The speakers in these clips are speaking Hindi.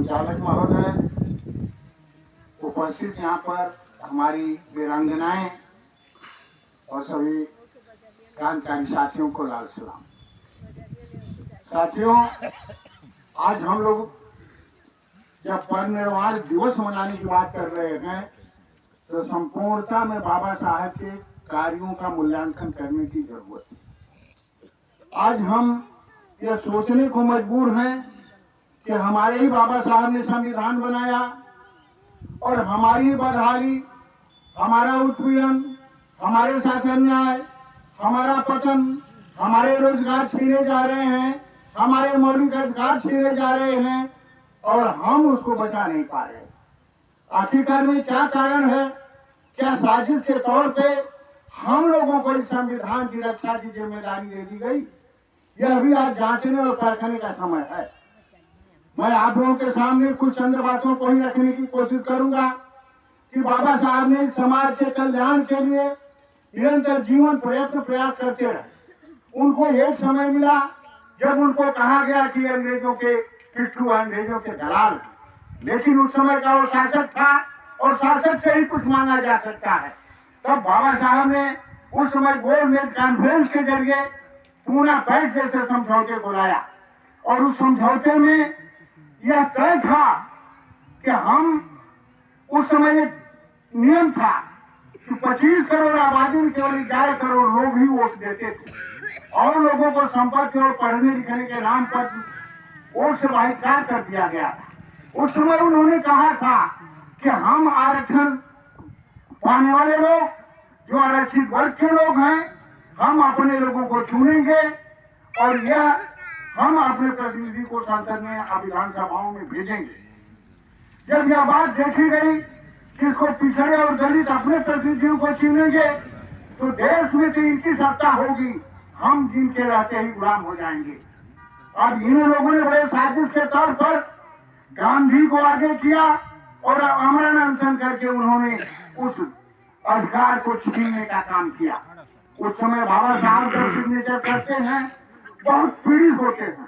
संचालक महोदय, उपस्थित यहाँ पर हमारी वीरांगनाएं और सभी क्रांतिकारी साथियों को लाल सलाम। साथियों, आज हम लोग जब परिनिर्वाण दिवस मनाने की बात कर रहे हैं तो संपूर्णता में बाबा साहब के कार्यों का मूल्यांकन करने की जरूरत है। आज हम यह सोचने को मजबूर हैं कि हमारे ही बाबा साहब ने संविधान बनाया और हमारी बदहाली, हमारा उत्पीड़न, हमारे साथ अन्याय, हमारा पतन, हमारे रोजगार छीने जा रहे हैं, हमारे मौलिक अधिकार छीने जा रहे हैं और हम उसको बचा नहीं पा रहे। आखिरकार में क्या कारण है? क्या साजिश के तौर पे हम लोगों को इस संविधान की रक्षा की जिम्मेदारी दे दी गई? यह भी आज जांचने और परखने का समय है। मैं आप लोगों के सामने कुछ चंद बातों को ही रखने की कोशिश करूंगा कि बाबा साहब ने समाज के कल्याण के लिए निरंतर जीवन प्रयास करते रहे। उनको एक समय मिला जब उनको कहा गया कि अंग्रेजों के पिट्ठू, अंग्रेजों के दलाल, लेकिन उस समय का वो शासक था और शासक से ही कुछ मांगा जा सकता है। तब बाबा साहब ने उस समय गोल मेज कॉन्फ्रेंस के जरिए पूना बैठ जैसे समझौते को लाया और उस समझौते में यह तय था कि हम, उस समय एक नियम था कि 25 करोड़ आबादी में केवल 11 करोड़ लोग ही वोट देते थे और लोगों को संपत्ति और पढ़ने लिखने के नाम पर वोट से बहिष्कार कर दिया गया था। उस समय उन्होंने कहा था कि हम आरक्षण पाने वाले लोग, जो आरक्षित वर्ग के लोग हैं, हम अपने लोगों को चुनेंगे और यह हम अपने प्रतिनिधि को संसद में, विधानसभाओं में भेजेंगे। जब यह बात देखी गई कि इसको पिछड़े और दलित अपने प्रतिनिधियों को चुनेंगे तो देश में तो इनकी सत्ता होगी, हम जिनके रहते ही गुलाम हो जाएंगे। अब इन लोगों ने बड़े साजिश के तौर पर गांधी को आगे किया और आमरण अनशन करके उन्होंने उस अधिकार को छीनने का काम किया। उस समय बाबा साहब जब सिग्नेचर करते हैं बहुत पीड़ित होते हैं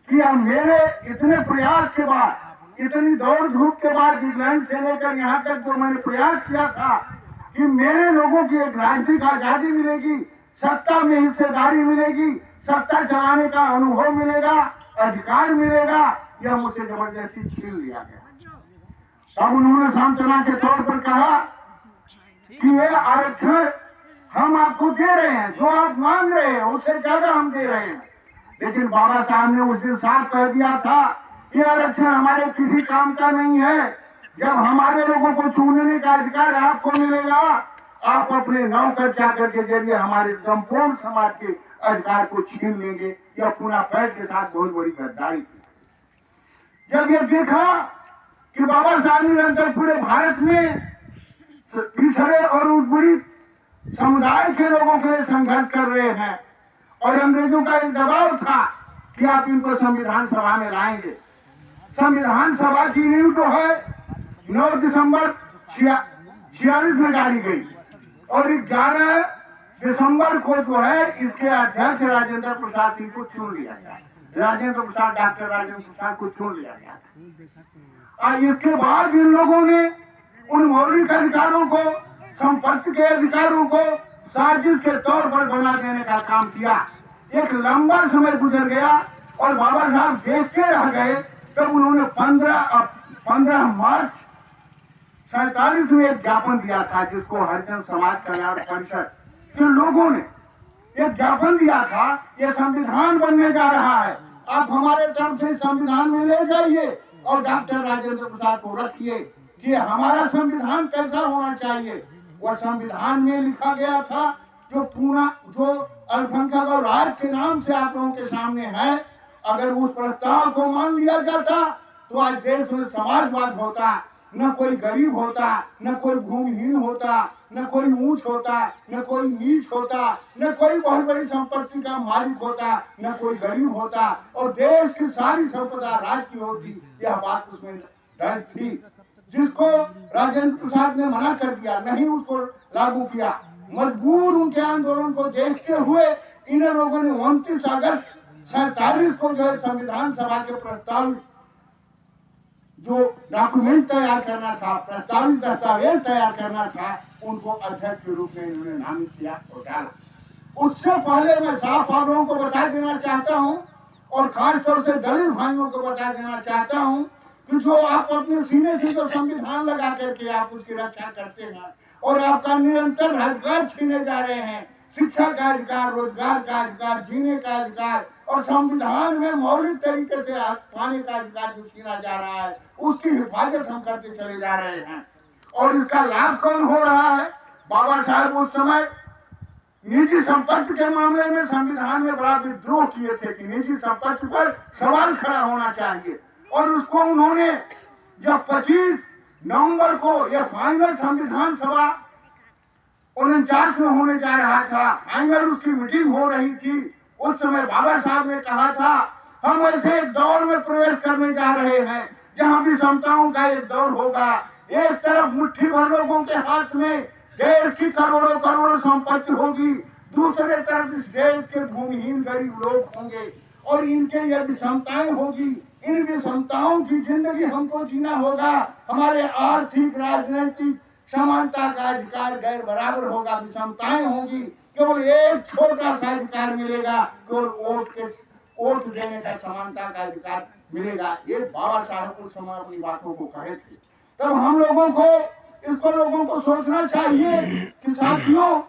कि अब मेरे इतने प्रयास के बाद, इतनी दौड़ धूप के बाद इंग्लैंड से लेकर यहाँ तक जो मैंने प्रयास किया था कि मेरे लोगों की एक राजनीतिक आजादी मिलेगी, सत्ता में हिस्सेदारी मिलेगी, सत्ता चलाने का अनुभव मिलेगा, अधिकार मिलेगा, यह मुझसे जबरदस्ती छीन लिया गया। तब उन्होंने सांत्वना के तौर पर कहा कि ये आरक्षण हम आपको दे रहे हैं, जो आप मांग रहे हैं उससे ज्यादा हम दे रहे हैं। लेकिन बाबा साहब ने उस दिन साफ कह दिया था कि आरक्षण हमारे किसी काम का नहीं है। जब हमारे लोगों को चुनने का अधिकार आपको मिलेगा, आप अपने नौकर चाकर के जरिए हमारे संपूर्ण समाज के अधिकार को छीन लेंगे। यह पूना पैठ के साथ बहुत बड़ी गद्दारी थी। जब यह देखा कि बाबा साहब निरंतर पूरे भारत में पिछड़े और बुरी समुदाय के लोगों के लिए संघर्ष कर रहे हैं और अंग्रेजों का एक दबाव था कि आप इनको संविधान सभा में लाएंगे। संविधान सभा की नींव तो है 9 दिसंबर 46 में डाली गई और 11 दिसंबर को जो है इसके अध्यक्ष राजेंद्र प्रसाद सिंह को चुन लिया गया। डॉक्टर राजेंद्र प्रसाद को चुन लिया गया। और इसके बाद इन लोगों ने उन मौलिक अधिकारों को, संपत्ति के अधिकारों को साजिश के तौर पर बना देने का काम किया। एक लंबा समय गुजर गया और बाबा साहब देखते रह गए। तब उन्होंने 15 मार्च 47 में एक ज्ञापन दिया था, जिसको हरिजन समाज कल्याण परिषद के लोगों ने एक ज्ञापन दिया था, ये संविधान बनने जा रहा है, आप हमारे तरफ से संविधान में ले जाइए और डॉक्टर राजेंद्र प्रसाद को रखिए कि हमारा संविधान कैसा होना चाहिए। वह संविधान में लिखा गया था जो अल्पसंख्यक और राज के नाम से आप लोगों के सामने है। अगर उस प्रस्ताव को मान लिया जाता तो आज देश में समाजवाद होता, न कोई गरीब होता, न कोई भूमिहीन होता, न कोई ऊंच होता, न कोई नीच होता, न कोई बहुत बड़ी संपत्ति का मालिक होता, न कोई गरीब होता और देश की सारी संपदा राज की होती। यह बात उसमें दर्ज थी, जिसको राजेंद्र प्रसाद ने मना कर दिया, नहीं उसको लागू किया। मजबूर उनके आंदोलन को देखते हुए इन लोगों ने 29 अगस्त 47 को जो है संविधान सभा के प्रस्ताव जो डॉक्यूमेंट तैयार करना था, प्रस्तावित दस्तावेज तैयार करना था, उनको अध्यक्ष के रूप में इन्होंने नामित किया और डाला। उससे पहले मैं साफ आप लोगों को बता देना चाहता हूं और खासतौर से दलित भाइयों को बता देना चाहता हूं कि जो आप अपने सीने से जो संविधान लगा करके आप उसकी रक्षा करते हैं और आपका निरंतर अधिकार छीने जा रहे हैं, शिक्षा का अधिकार, रोजगार का अधिकार, जीने का अधिकार और संविधान में मौलिक तरीके से पाने का अधिकार जो छीना जा रहा है, उसकी हिफाजत हम करते चले जा रहे हैं। और इसका लाभ कौन हो रहा है? बाबा साहब उस समय निजी संपत्ति के मामले में संविधान में बड़ा विद्रोह किए थे कि निजी संपत्ति पर सवाल खड़ा होना चाहिए, और उसको उन्होंने जब 25 नवंबर को यह फाइनल संविधान सभा 49 में होने जा रहा था, फाइनल उसकी मीटिंग हो रही थी, उस समय बाबा साहब ने कहा था हम ऐसे एक दौर में प्रवेश करने जा रहे हैं जहां विषमताओं का एक दौर होगा। एक तरफ मुट्ठी भर लोगों के हाथ में देश की करोड़ों करोड़ों संपत्ति होगी, दूसरे तरफ इस देश के भूमिहीन गरीब लोग होंगे और इनके ये विषमताएं होगी। इन विषमताओं की जिंदगी हमको जीना होगा। हमारे आर्थिक, राजनीतिक समानता का अधिकार गैर बराबर होगा, विषमताएं होगी, केवल एक छोटा सा अधिकार मिलेगा, केवल वोट देने का समानता का अधिकार मिलेगा। ये बाबा साहब उस समय अपनी बातों को कहे थे। तब हम लोगों को इसको लोगों को सोचना चाहिए कि साथियों,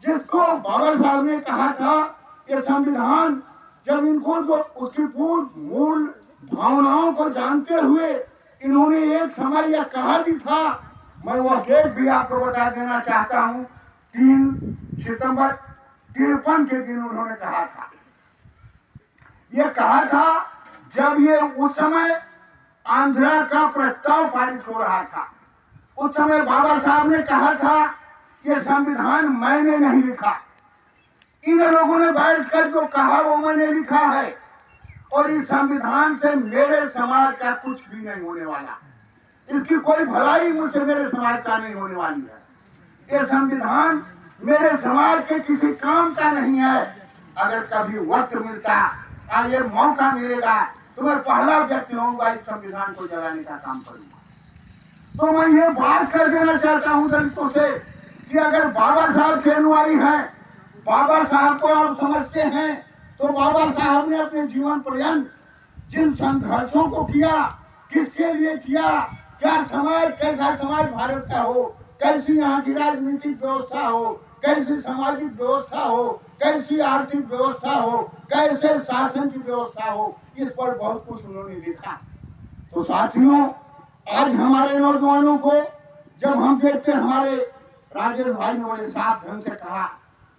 जिसको बाबा साहब ने कहा था ये संविधान, जब इनको जो उसकी पूर्ण मूल भावनाओं को जानते हुए इन्होंने एक समय यह कहा भी था, मैं वो डेट भी आपको बता देना चाहता हूँ, 3 सितंबर 53 के दिन उन्होंने कहा था, ये कहा था जब ये उस समय आंध्रा का प्रस्ताव पारित हो रहा था, उस समय बाबा साहब ने कहा था ये संविधान मैंने नहीं लिखा, इन लोगों ने बैठकर जो कहा वो मैंने लिखा है, और इस संविधान से मेरे समाज का कुछ भी नहीं होने वाला, इसकी कोई भलाई मुझसे मेरे समाज का नहीं होने वाली है। ये संविधान मेरे समाज के किसी काम का नहीं है। अगर कभी वक्त मिलता, ये मौका मिलेगा, तो मैं पहला व्यक्ति होऊंगा इस संविधान को जलाने का काम करूंगा। तो मैं ये बात कर देना चाहता हूं दलितों से कि अगर बाबा साहब के अनुयायी हैं, बाबा साहब को आप समझते हैं, तो बाबा साहब ने अपने जीवन पर्यंत जिन संघर्षों को किया, किसके लिए किया, क्या समाज, कैसा समाज भारत का हो, कैसी यहाँ की राजनीतिक व्यवस्था हो, कैसी सामाजिक व्यवस्था हो, कैसी आर्थिक व्यवस्था हो, कैसे शासन की व्यवस्था हो, इस पर बहुत कुछ उन्होंने लिखा। तो साथियों, आज हमारे नौजवानों को जब हम देखते, हमारे राजेश भाई ने बड़े साफ ढंग से कहा,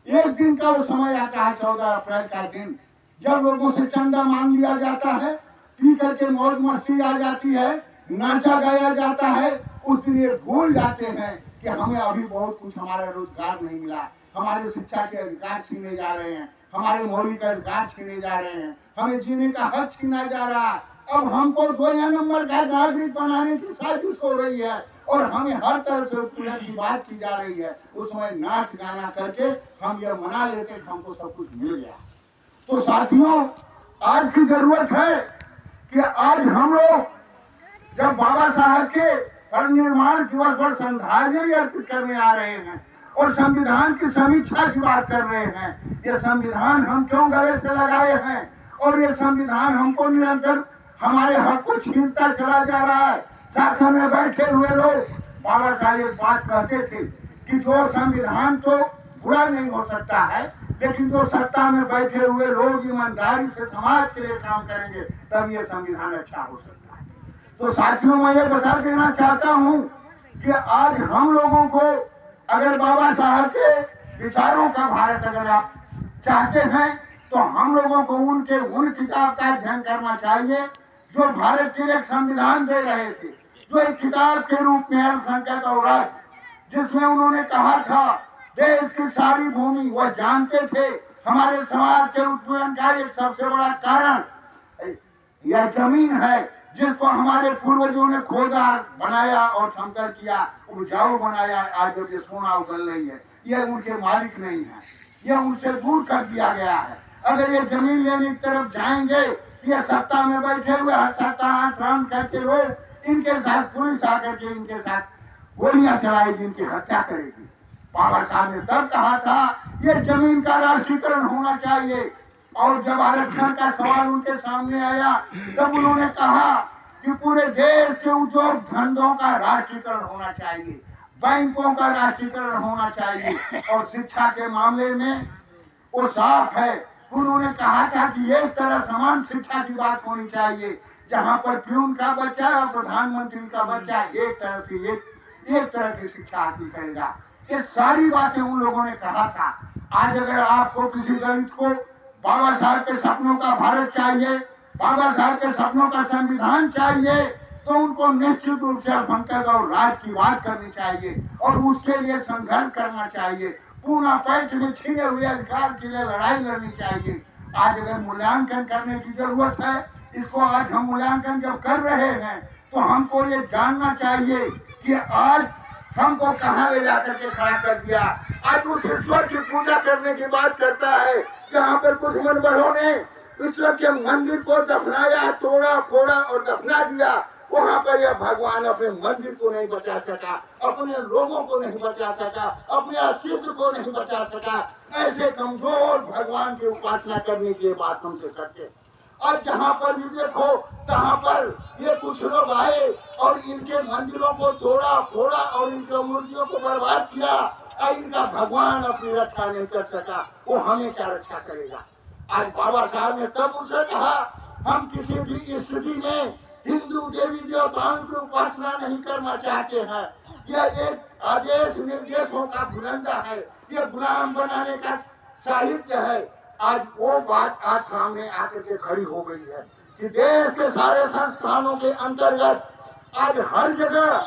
एक दिन का वो समय आता है 14 अप्रैल का दिन, जब लोगों से चंदा मांग लिया जाता है, पी करके मौज मस्ती आ जाती है, नाचा गाया जाता है, उस दिन ये भूल जाते हैं कि हमें अभी बहुत कुछ, हमारा रोजगार नहीं मिला, हमारे शिक्षा के अधिकार छीने जा रहे हैं, हमारे मौलिक अधिकार छीने जा रहे हैं, हमें जीने का हक छीना जा रहा है। अब हमको 2 नंबर का नागरिक बनाने की साजिश हो रही है और हमें हर तरह से उत्पीड़न की बात की जा रही है। उसमें नाच गाना करके हम ये मना लेते कि हमको सब कुछ मिल गया। तो साथियों, आज की जरूरत है कि आज हम लोग जब बाबा साहब के परिनिर्वाण दिवस पर श्रद्धांजलि अर्पित करने आ रहे हैं और संविधान की समीक्षा की बात कर रहे हैं, ये संविधान हम क्यों गले से लगाए हैं और ये संविधान हमको निरंतर हमारे हक को छीनता चला जा रहा है। साथ में बैठे हुए लोग, बाबा साहब एक बात कहते थे कि जो संविधान तो बुरा नहीं हो सकता है, लेकिन जो सत्ता में बैठे हुए लोग ईमानदारी से समाज के लिए काम करेंगे तब ये संविधान अच्छा हो सकता है। तो साथियों, मैं ये बता देना चाहता हूँ कि आज हम लोगों को अगर बाबा साहब के विचारों का भारत अगर आप चाहते हैं, तो हम लोगों को उनके उन किताब का अध्ययन करना चाहिए जो भारत के लिए संविधान दे रहे थे, जो एक किताब के रूप में अल्पसंख्यक और राज्य, जिसमें उन्होंने कहा था देश की सारी भूमि, वह जानते थे हमारे समाज के उत्पीड़न का एक सबसे बड़ा कारण यह जमीन है, जिसको हमारे पूर्वजों ने खोदा, बनाया और समतल किया, उपजाऊ बनाया। आज जब ये सोना उगल रही है, यह उनके मालिक नहीं है, यह उनसे दूर कर दिया गया है। अगर ये जमीन लेने की तरफ जाएंगे, ये सत्ता में बैठे हुए सत्ता हाथ करके लोग इनके साथ पुलिस आकर के इनके साथ गोलियां चलाएगी, इनकी हत्या करेगी। बाबा साहब ने तब कहा था ये जमीन का राष्ट्रीयकरण होना चाहिए। और जब आरक्षण का सवाल उनके सामने आया तब उन्होंने कहा कि पूरे देश के उद्योग धंधों का राष्ट्रीयकरण होना चाहिए, बैंकों का राष्ट्रीयकरण होना चाहिए। और शिक्षा के मामले में वो साफ है, उन्होंने कहा था कि एक तरह समान शिक्षा की बात होनी चाहिए, जहां पर प्यून का बच्चा और प्रधानमंत्री का बच्चा एक तरह से एक तरह की शिक्षा हासिल करेगा। ये सारी बातें उन लोगों ने कहा था। आज अगर आपको किसी दलित को बाबा साहब के सपनों का भारत चाहिए, बाबा साहब के सपनों का संविधान चाहिए, तो उनको निश्चित रूप से अल्पसंख्यक और राज की बात करनी चाहिए और उसके लिए संघर्ष करना चाहिए। पूना पैठ में छीने हुए अधिकार के लिए लड़ाई लड़नी चाहिए। आज अगर मूल्यांकन करने की जरूरत है, इसको आज हम मूल्यांकन जब कर रहे हैं तो हमको ये जानना चाहिए कि आज हमको कहाँ ले जाकर के खड़ा कर दिया। आज उस ईश्वर की पूजा करने की बात करता है जहाँ पर कुछ मनबड़ों ने ईश्वर के मंदिर को दफनाया, तोड़ा फोड़ा और दफना दिया। वहाँ पर यह भगवान अपने मंदिर को नहीं बचा सका, अपने लोगों को नहीं बचा सका, अपने अस्तित्व को नहीं बचा सका। ऐसे कमजोर भगवान की उपासना करने की बात हमसे करते। और जहाँ पर भी देखो तहाँ पर ये कुछ लोग आए और इनके मंदिरों को तोड़ा फोड़ा और इनके मूर्तियों को बर्बाद किया। इनका भगवान अपनी रक्षा नहीं कर सका, वो हमें क्या रक्षा करेगा। आज बाबा साहब ने तब उनसे कहा हम किसी भी स्थिति में हिंदू देवी देवताओं की उपासना नहीं करना चाहते हैं। यह एक आदेश निर्देशों का बुलंदा है, यह गुलाम बनाने का साहित्य है। आज वो बात आज सामने आकर के खड़ी हो गई है कि देश के सारे संस्थानों के अंतर्गत आज हर जगह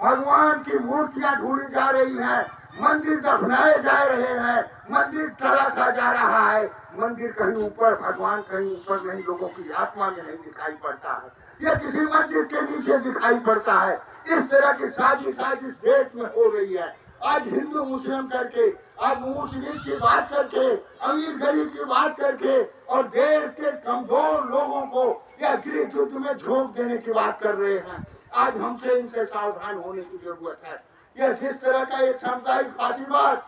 भगवान की मूर्तियां ढूंढी जा रही हैं, मंदिर दफनाए जा रहे हैं, मंदिर तराशा जा रहा है। मंदिर कहीं ऊपर, भगवान कहीं ऊपर नहीं, लोगों की आत्मा में नहीं दिखाई पड़ता है, यह किसी मस्जिद के नीचे दिखाई पड़ता है। इस तरह की साजिश देश में हो रही है। आज हिंदू मुस्लिम करके, आज ऊंच नीच की बात करके, अमीर गरीब की बात करके और देश के कमजोर लोगों को यह गृह युद्ध में झोंक देने की बात कर रहे हैं। आज हमसे इनसे सावधान होने की जरूरत है। यह जिस तरह का एक सामुदायिक फासीवाद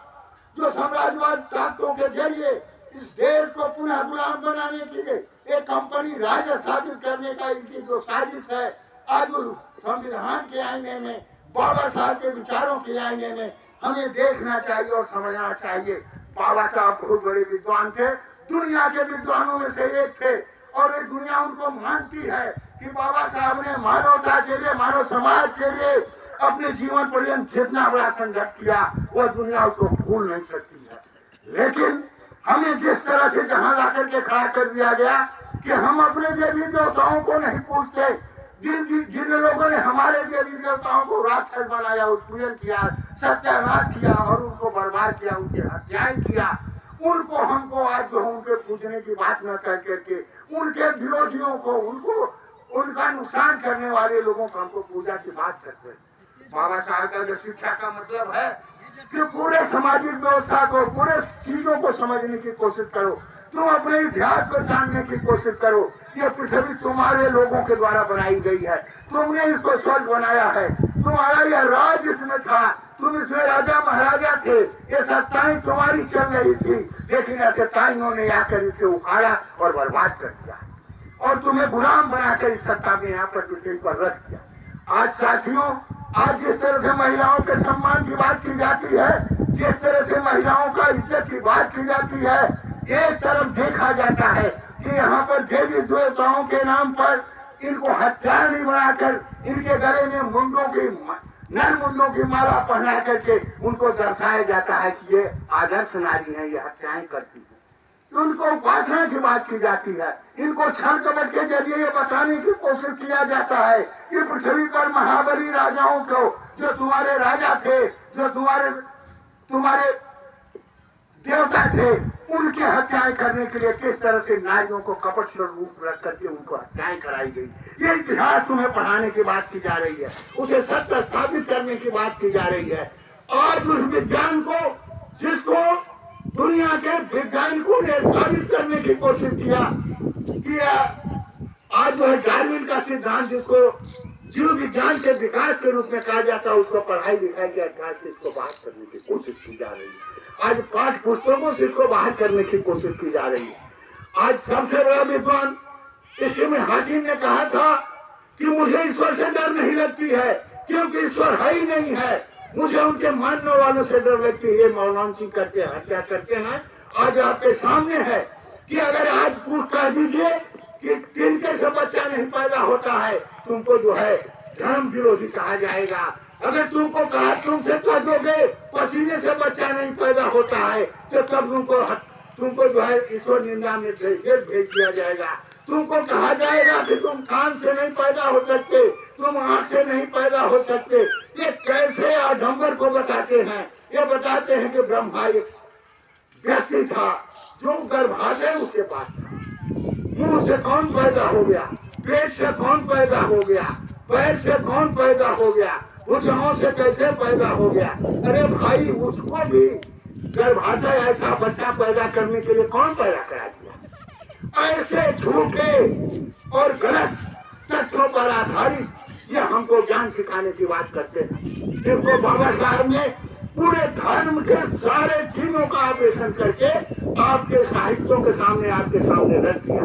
जो साम्राज्यवाद ताकतों के जरिए इस देश को पुनः गुलाम बनाने की एक कंपनी राज स्थापित करने का इनकी जो साजिश है, आज उस संविधान के आईने में, बाबा साहब के विचारों के आईने में हमें देखना चाहिए और समझना चाहिए। बाबा साहब बहुत बड़े विद्वान थे, दुनिया के विद्वानों में से एक थे और ये दुनिया उनको मानती है कि बाबा साहब ने मानवता के लिए, मानव समाज के लिए अपने जीवन पर्यंत जितना बड़ा संघर्ष किया वह दुनिया उसको भूल नहीं सकती है। लेकिन हमें जिस तरह से जहां लाकर के खड़ा कर दिया गया कि हम अपने देवी देवताओं को नहीं पूछते, जिन लोगों ने हमारे देवी देवताओं को राक्षस बनाया, उत्पीड़न किया, सत्यानाश किया और उनको बर्बाद किया, उनकी हत्याएं किया, उनको हमको आज जो उनके पूजने की बात न कर करके उनके विरोधियों को, उनका नुकसान करने वाले लोगों को हमको पूजा की बात करते हैं। बाबा साहब का जो शिक्षा का मतलब है कि पूरे सामाजिक व्यवस्था को, पूरे चीजों को समझने की कोशिश करो, तुम अपने इतिहास को जानने की कोशिश करो। ये पृथ्वी तुम्हारे लोगों के द्वारा बनाई गई है, तुमने इसको स्वर्ग बनाया है, तुम्हारा यह राज इसमें था, तुम इसमें राजा महाराजा थे, ये सत्ताएं तुम्हारी चल रही थी, लेकिन ऐसे ताइयों ने आकर इसे उखाड़ा और बर्बाद कर दिया और तुम्हें गुलाम बनाकर इस सत्ता में यहाँ पर पृथ्वी पर रख दिया। आज साथियों, आज जिस तरह से महिलाओं के सम्मान की बात की जाती है, जिस तरह से महिलाओं का इज्जत की बात की जाती है, एक तरफ देखा जाता है कि यहाँ पर देवी देवताओं के नाम पर इनको हथियार नहीं बनाकर इनके गले में नर मुंडों की माला पहना करके उनको दर्शाया जाता है कि ये आदर्श नारी है, ये हत्याएं करती है। उनको उपासना की बात की जाती है, इनको छल कपट के जरिए ये बताने की कोशिश किया जाता है कि पृथ्वी पर महाबली राजाओं को, जो तुम्हारे राजा थे, जो तुम्हारे देवता थे, उनकी हत्याएं करने के लिए किस तरह से नारियों को कपट स्वरूप रख करके उनको हत्याएं कराई गई। ये इतिहास तुम्हें पढ़ाने की बात की जा रही है, उसे सत्य स्थापित करने की बात की जा रही है। आज उस विज्ञान को, जिसको दुनिया के वैज्ञानिकों ने साबित करने की कोशिश किया कि आज जो है डार्विन का सिद्धांत, जिसको जीव विज्ञान के विकास के रूप में कहा जाता है, उसको पढ़ाई लिखाई के अभ्यास से इसको बाहर करने की कोशिश की जा रही है। आज पाठ पुस्तकों से इसको बाहर करने की कोशिश की जा रही है। आज सबसे बड़ा विद्वान इसमें हाकिम ने कहा था कि मुझे ईश्वर से डर नहीं लगती है, क्योंकि ईश्वर है ही नहीं है, मुझे उनके मानने वालों से डर लगती है। ये मौलाना सिंह करके हत्या करते हैं। आज आपके सामने है कि अगर आज पूछ कर दीजिए कि तिनके से बच्चा नहीं पैदा होता है, तुमको जो है धर्म विरोधी कहा जाएगा। अगर तुमको कहा तुमसे कह दोगे पसीने से बच्चा नहीं पैदा होता है, तो तब तुमको जो है ईश्वर निंदा में भेज दिया जाएगा। तुमको कहा जाएगा कि तुम कान से नहीं पैदा हो सकते, तुम आंख से नहीं पैदा हो सकते। ये कैसे आडंबर को बताते हैं? ये बताते हैं कि ब्रह्मा एक व्यक्ति था जो गर्भाशय उसके पास था। मुंह से कौन पैदा हो गया, पेट से कौन पैदा हो गया, पैर से कौन पैदा हो गया, भुजाओं से कैसे पैदा हो गया? अरे भाई, उसको भी गर्भाशय ऐसा बच्चा पैदा करने के लिए कौन पैदा करा दिया? ऐसे झूठे और गलत तथ्यों पर आधारित ये हमको ज्ञान सिखाने की बात करते हैं, जिनको बाबा साहब ने पूरे धर्म के सारे चीजों का ऑपरेशन करके आपके साहित्यों के सामने आपके सामने रख दिया।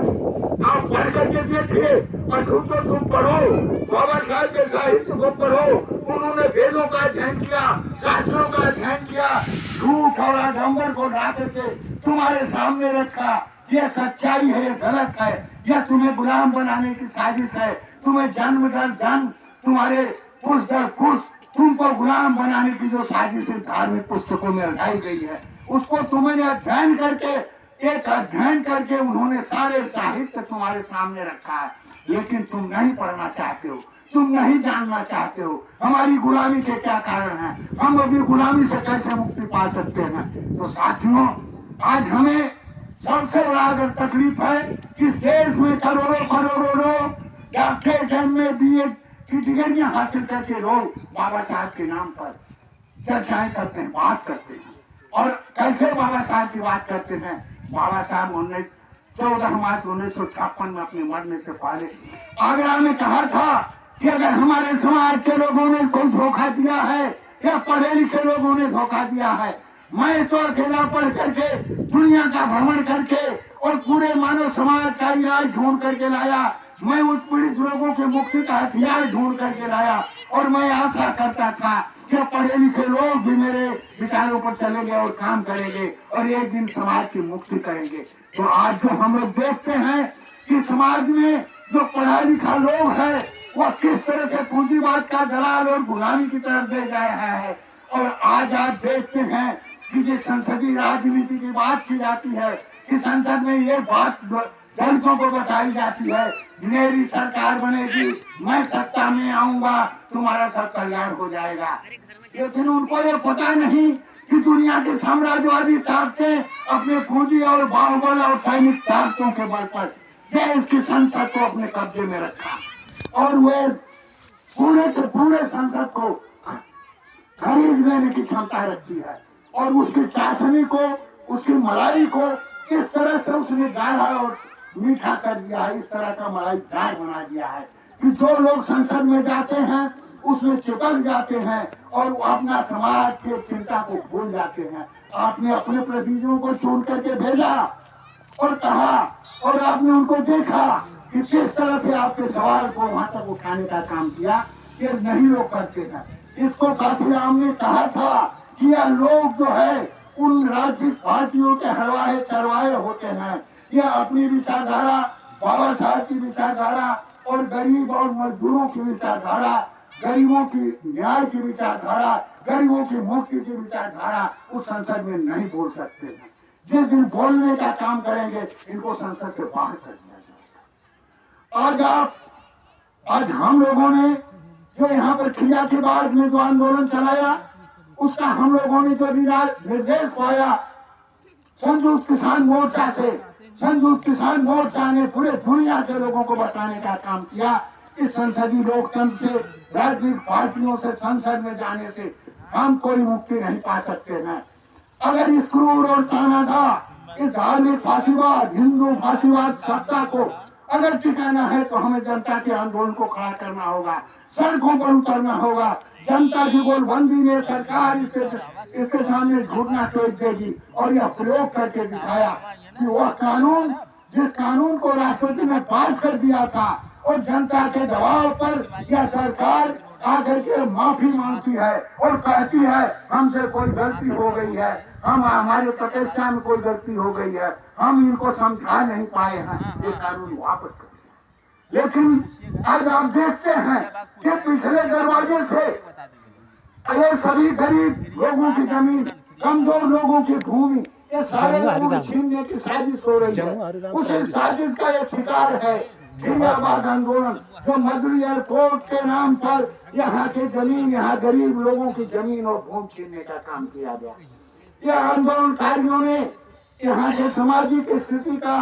आप पढ़ करके देखिए, अछूत तो तुम पढ़ो, बाबा साहब के साहित्य को पढ़ो। उन्होंने वेदों का अध्ययन किया, शास्त्रों का अध्ययन किया, झूठ और आडंबर को ला करके तुम्हारे सामने रखा। ये सच्चाई है, ये गलत है, यह तुम्हें गुलाम बनाने की साजिश है। तुम्हें जन्म दर जन्म, तुम्हारे पुरुष दर पुरुष तुमको गुलाम बनाने की जो साजिश धार्मिक पुस्तकों में लगाई गई है, उसको तुमने अध्ययन करके उन्होंने सारे साहित्य तुम्हारे सामने रखा है, लेकिन तुम नहीं पढ़ना चाहते हो, तुम नहीं जानना चाहते हो हमारी गुलामी के क्या कारण है, हम अभी गुलामी से कैसे मुक्ति पा सकते हैं। तो साथियों, आज हमें सबसे बड़ा अगर तकलीफ है कि देश में करोड़ों लोग डॉक्टरेट में BA की डिग्रियां हासिल करके लोग बाबा साहब के नाम पर चर्चाएं करते हैं, बात करते हैं। और कैसे बाबा साहब की बात करते हैं? बाबा साहब 14 मार्च 1956 में अपने मरने से पहले आगरा में कहा था कि अगर हमारे समाज के लोगों ने कोई धोखा दिया है या पढ़े लिखे लोगों ने धोखा दिया है, मैं तो अकेला पढ़ करके दुनिया का भ्रमण करके और पूरे मानव समाज का इलाज ढूंढ करके लाया। मैं उस पीड़ित लोगों के मुक्ति का हथियार ढूंढ करके लाया और मैं आशा करता था कि पढ़े लिखे लोग भी मेरे विचारों पर चलेंगे और काम करेंगे और एक दिन समाज की मुक्ति करेंगे। तो आज जो हम लोग देखते हैं कि समाज में जो पढ़ा लिखा लोग है वो किस तरह से पूंजीवाद का दलाल और गुलामी की तरफ ले जा रहा है। और आज आप देखते हैं कि जो संसदीय राजनीति की बात की जाती है कि संसद में ये बात दलितों को बताई जाती है, मेरी सरकार बनेगी, मैं सत्ता में आऊंगा, तुम्हारा सब कल्याण हो जाएगा। लेकिन उनको ये पता नहीं कि दुनिया के साम्राज्यवादी ताकतें अपने पूंजी और बाहुबल और सैनिक ताकतों के बल पर देश की संसद को अपने कब्जे में रखा और वे पूरे से पूरे संसद को खरीद लेने की क्षमता रखी है और उसकी चाशनी को, उसकी मलाई को इस तरह से उसने गाढ़ा और मीठा कर दिया है, इस तरह का मलाईदार बना दिया है कि जो लोग संसद में जाते हैं उसमें चिपक जाते हैं और अपना समाज की चिंता को भूल जाते हैं। आपने अपने प्रतिनिधियों को चुन करके भेजा और कहा और आपने उनको देखा कि किस तरह से आपके सवाल को वहां तक उठाने का काम किया, ये नहीं लोग करते हैं। इसको काशीराम ने कहा था कि यह लोग जो है उन राजनीतिक पार्टियों के हलवाए चरवाए होते हैं। यह अपनी विचारधारा, बाबा साहब की विचारधारा और गरीब और मजदूरों की विचारधारा, गरीबों की न्याय की विचारधारा, गरीबों की मुक्ति की विचारधारा उस संसद में नहीं बोल सकते हैं। जिस दिन बोलने का काम करेंगे इनको संसद से बाहर कर दिया जाएगा। आज हम लोगों ने जो यहाँ पर क्रिया के बाद में जो आंदोलन चलाया उसका हम लोगों ने जो निर्देश पाया संयुक्त किसान मोर्चा से, संयुक्त किसान मोर्चा ने पूरे दुनिया के लोगों को बताने का काम किया कि संसदीय लोकतंत्र से, राजनीतिक पार्टियों से संसद में जाने से हम कोई मुक्ति नहीं पा सकते हैं। अगर इस क्रूर और तानाशाह, इस धार्मिक फांसीवाद, हिंदू फांसीवाद सत्ता को अगर टिकाना है तो हमें जनता के आंदोलन को खड़ा करना होगा, सड़कों पर उतरना होगा। जनता की गोलबंदी में सरकार इसके सामने घुटना टेक देगी और यह प्रयोग करके दिखाया कि वह कानून, जिस कानून को राष्ट्रपति ने पास कर दिया था और जनता के दबाव पर यह सरकार आकर के माफी मांगती है और कहती है हमसे कोई गलती हो गई है, हम हमारे तपस्या में कोई गलती हो गई है, हम इनको समझा नहीं पाए हैं, ये कानून वापस कर दिया। लेकिन आज आप देखते हैं कि पिछले दरवाजे से ये सभी गरीब लोगों की जमीन, कमजोर लोगों की भूमि, ये सारे लोगों को छीनने की साजिश हो रही है। उसी साजिश का ये शिकार है खिरियाबाद आंदोलन, जो मदुरई एयरपोर्ट के नाम पर यहाँ के जमीन, यहाँ गरीब लोगों की जमीन और भूमि छीनने का काम किया गया। यह आंदोलनकारियों ने यहाँ के सामाजिक स्थिति का,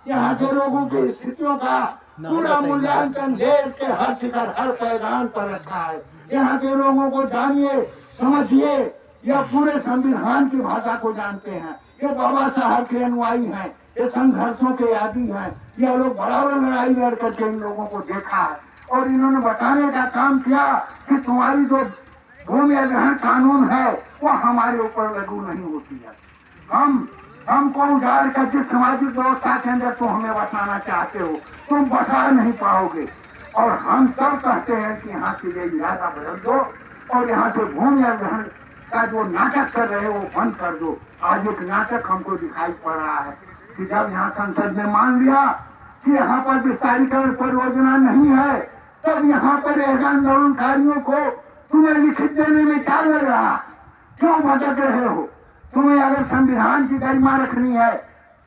यहाँ के लोगों की स्थितियों का पूरा मूल्यांकन देश के हर शिखर, हर पैगाम पर रखा है। यहाँ के लोगों को जानिए, समझिए, यह पूरे संविधान की भाषा को जानते हैं, ये बाबा साहब के अनुयायी हैं, ये संघर्षों के आदी हैं। यह लोग बराबर लड़ाई लड़ करके इन लोगों को देखा है और इन्होंने बताने का काम किया कि तुम्हारी जो भूमि अधिग्रहण कानून है वो हमारे ऊपर लागू नहीं होती है। हमको उजाड़ कर जिस सामाजिक व्यवस्था के अंदर तुम हमें बसाना चाहते हो, तुम बसा नहीं पाओगे। और हम तब कहते हैं कि यहाँ से ये इरादा बदल दो और यहाँ से भूमि अधिग्रहण का जो नाटक कर रहे हो वो बंद कर दो। आज एक नाटक हमको दिखाई पड़ रहा है कि जब यहाँ संसद ने मान लिया कि यहाँ पर विस्तारीकरण परियोजना नहीं है, तब यहाँ पर आंदोलनकारियों को तुम्हें लिखित देने में क्या लग रहा, क्यों भटक रहे हो? तुम्हें अगर संविधान की गरिमा रखनी है,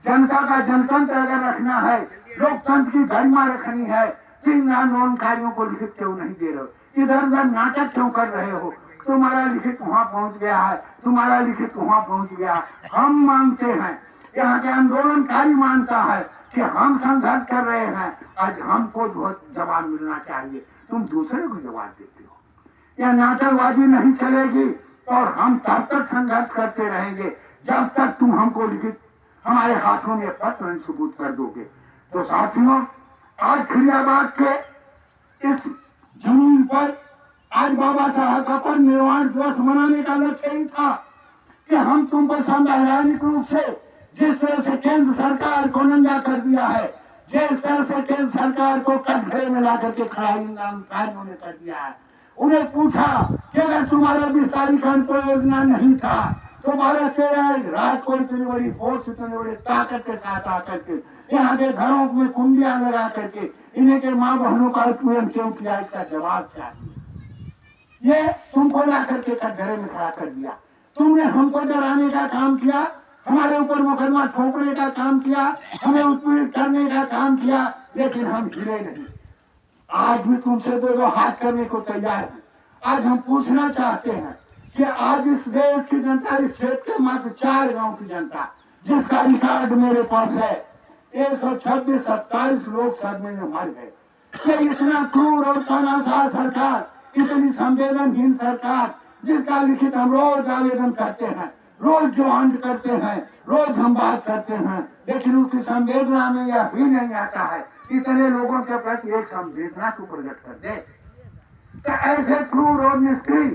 जनता का जनतंत्र अगर रखना है, लोकतंत्र की गरिमा रखनी है, तो इन आंदोलनकारियों को लिखित क्यों नहीं दे रहे हो? इधर उधर नाटक क्यों कर रहे हो? तुम्हारा लिखित वहां पहुंच गया है, तुम्हारा लिखित वहां पहुंच गया। हम मानते हैं, यहाँ के आंदोलनकारी मानता है कि हम संघर्ष कर रहे हैं, आज हमको जवाब मिलना चाहिए। तुम दूसरे को जवाब देते हो। यह नाटकबाजी नहीं चलेगी और हम तब तक संघर्ष करते रहेंगे जब तक तुम हमको लिखित हमारे हाथों में पत्र सबूत कर दोगे। तो साथियों, आज खिरियाबाद के इस जमीन पर आज बाबा साहब का परिनिर्वाण दिवस मनाने का लक्ष्य ही था कि हम तुम पर संवैधानिक रूप से जिस तरह से केंद्र सरकार को नंगा कर दिया है, जिस तरह से केंद्र सरकार को कटघरे में ला करके खड़ा आंदोलनकारियों ने कर दिया है, उन्हें पूछा कि अगर तुम्हारा विस्तारीकरण परियोजना नहीं था, तुम्हारे राज को इतनी बड़ी फोर्स, इतनी बड़ी ताकत के साथ आकर के यहाँ के घरों में कुंडियां लगा करके इन्हें के माँ बहनों का उत्पीड़न क्यों किया, इसका जवाब चाहिए। ये तुमको ला करके कटघरे में खड़ा कर दिया, तुमने हमको डराने का काम किया, हमारे ऊपर मुकदमा ठोकने का काम किया, हमें उत्पीड़ित करने का काम किया, लेकिन हम हिले नहीं। आज भी तुमसे दो हाथ करने को तैयार है। आज हम पूछना चाहते हैं कि आज इस देश की जनता, इस क्षेत्र के मात्र 4 गांव की जनता, जिसका रिकॉर्ड मेरे पास है, 126-27 लोग सदमे में मर गए। कि इतना क्रूर और तानाशाह सरकार, इतनी संवेदनहीन सरकार, जिसका लिखित हम रोज आवेदन करते हैं, रोज डिमांड करते हैं, रोज हम बात करते हैं, लेकिन उनकी संवेदना में यह भी नहीं आता है इतने लोगों के प्रति एक संवेदना को प्रकट कर दे। तो ऐसे क्रूर और निष्क्रिय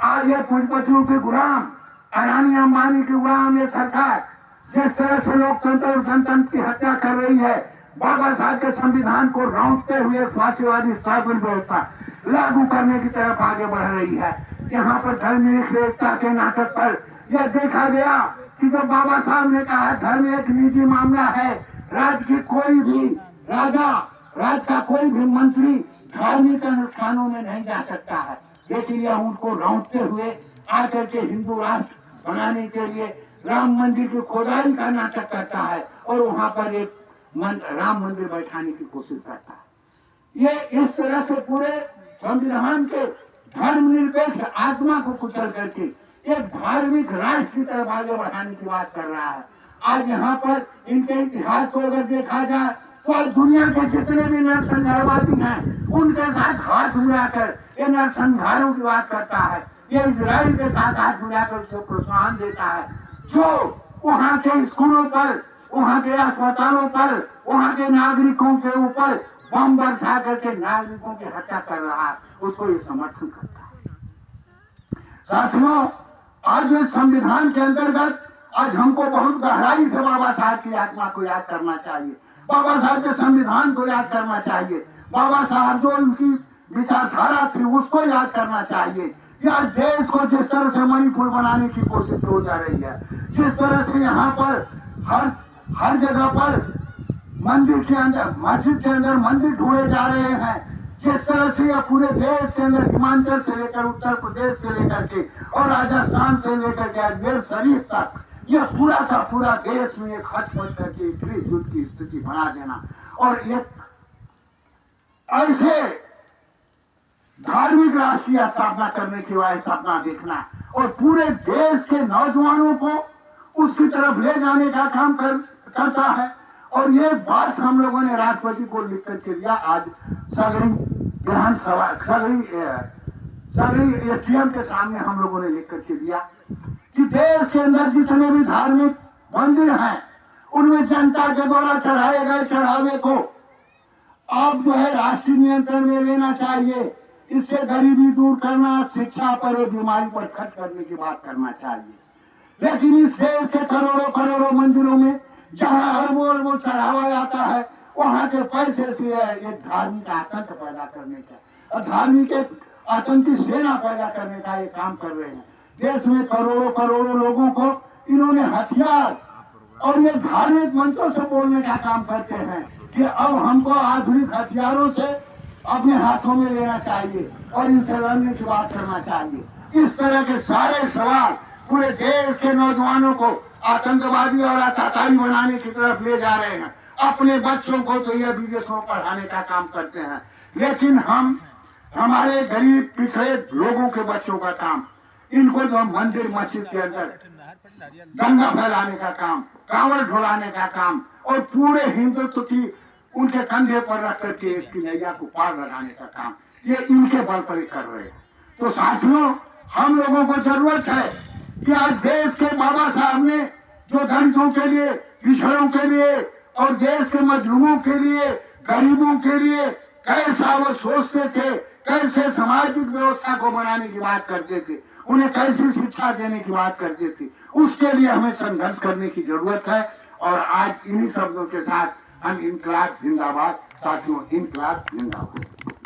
आज ये पूंजीपतियों के गुलाम, अडानी अंबानी के गुलाम ये सरकार जिस तरह से लोकतंत्र और जनतंत्र की हत्या कर रही है, बाबा साहब के संविधान को रौंदते हुए फांसीवादी शासन व्यवस्था लागू करने की तरफ आगे बढ़ रही है। यहाँ पर धर्मनिरपेक्षता के नाटक पर यह देखा गया कि जब बाबा साहब ने कहा धर्म एक निजी मामला है, राज्य की कोई भी राजा, राज्य का कोई भी मंत्री धार्मिक अनुष्ठानों में नहीं जा सकता है, लेकिन यह उनको रौंदते हुए आकर के हिंदू राष्ट्र बनाने के लिए राम मंदिर की खोदाई का नाटक करता है और वहां पर एक राम मंदिर बैठाने की कोशिश करता है। ये इस तरह से पूरे संविधान के धर्मनिरपेक्ष आत्मा को कुचल करके एक धार्मिक राष्ट्र की तरफ आगे बढ़ाने की बात कर रहा है। आज यहाँ पर इनके इतिहास को अगर देखा जाए तो आज दुनिया के जितने भी नरसंहारवादी हैं उनके साथ हाथ मिलाकर ये नरसंहारों की बात करता है। ये इजराइल के साथ हाथ मिलाकर उसको प्रोत्साहन देता है। जो वहाँ के स्कूलों पर, वहाँ के अस्पतालों पर, वहां के नागरिकों के ऊपर बम बरसा करके नागरिकों की हत्या कर रहा है, उसको ये समर्थन करता है। साथियों, आज इस संविधान के अंतर्गत आज हमको बहुत गहराई से बाबा साहब की आत्मा को याद करना चाहिए, बाबा साहब के संविधान को याद करना चाहिए, बाबा साहब जो उनकी विचारधारा थी उसको याद करना चाहिए। या देश को जिस तरह से मणिपुर बनाने की कोशिश हो जा रही है, जिस तरह से यहाँ पर हर जगह पर मंदिर के अंदर, मस्जिद के अंदर मंदिर ढूंढे जा रहे हैं, जिस तरह से यह पूरे देश के अंदर हिमाचल से लेकर उत्तर प्रदेश से लेकर के और राजस्थान से लेकर के अजमेर शरीफ तक यह पूरा का पूरा देश में एक हचमच करके गृह युद्ध की स्थिति बना देना और एक ऐसे धार्मिक राष्ट्र की स्थापना करने की वह सपना देखना और पूरे देश के नौजवानों को उसकी तरफ ले जाने का काम करता है। और ये बात हम लोगों ने राष्ट्रपति को लिख करके दिया। आज सगरी विधानसभा सगरी एटीएम के सामने हम लोगों ने लिख करके दिया कि देश के अंदर जितने भी धार्मिक मंदिर हैं उनमें जनता के द्वारा चढ़ाए गए चढ़ावे को आप जो है राष्ट्रीय नियंत्रण में लेना चाहिए। इससे गरीबी दूर करना, शिक्षा पर और बीमारी पर खर्च करने की बात करना चाहिए। लेकिन इस देश के करोड़ों करोड़ों मंदिरों में जहाँ अरबों चढ़ावा जाता है वहां के पैसे से ये धार्मिक आतंक पैदा करने का और धार्मिक आतंकी सेना पैदा करने का ये काम कर रहे हैं। देश में करोड़ों करोड़ों लोगों को इन्होंने हथियार और ये धार्मिक मंचों से बोलने का काम करते हैं कि अब हमको आधुनिक हथियारों से अपने हाथों में लेना चाहिए और इनसे लड़ने की बात करना चाहिए। इस तरह के सारे सवाल पूरे देश के नौजवानों को आतंकवादी और आतंकवादी बनाने की तरफ ले जा रहे हैं। अपने बच्चों को तो ये विदेशों पढ़ाने का काम करते हैं, लेकिन हम हमारे गरीब पिछड़े लोगों के बच्चों का काम, इनको जो मंदिर मस्जिद के अंदर दंगा फैलाने का काम, कांवड़ ढोलाने का काम और पूरे हिंदुत्व की उनके कंधे पर रख करके इसकी नैया को पार लगाने का काम ये इनके बल पर ही कर रहे हैं। तो साथियों, हम लोगों को जरूरत है कि आज देश के बाबा साहब ने जो दलितों के लिए, पिछड़ों के लिए और देश के मजलूमों के लिए, गरीबों के लिए कैसा वो सोचते थे, कैसे सामाजिक व्यवस्था को बनाने की बात करते थे, उन्हें कैसी शिक्षा देने की बात करते थे, उसके लिए हमें संघर्ष करने की जरूरत है। और आज इन्हीं शब्दों के साथ हम इनकलाब जिंदाबाद, साथियों इनकलाब जिंदाबाद।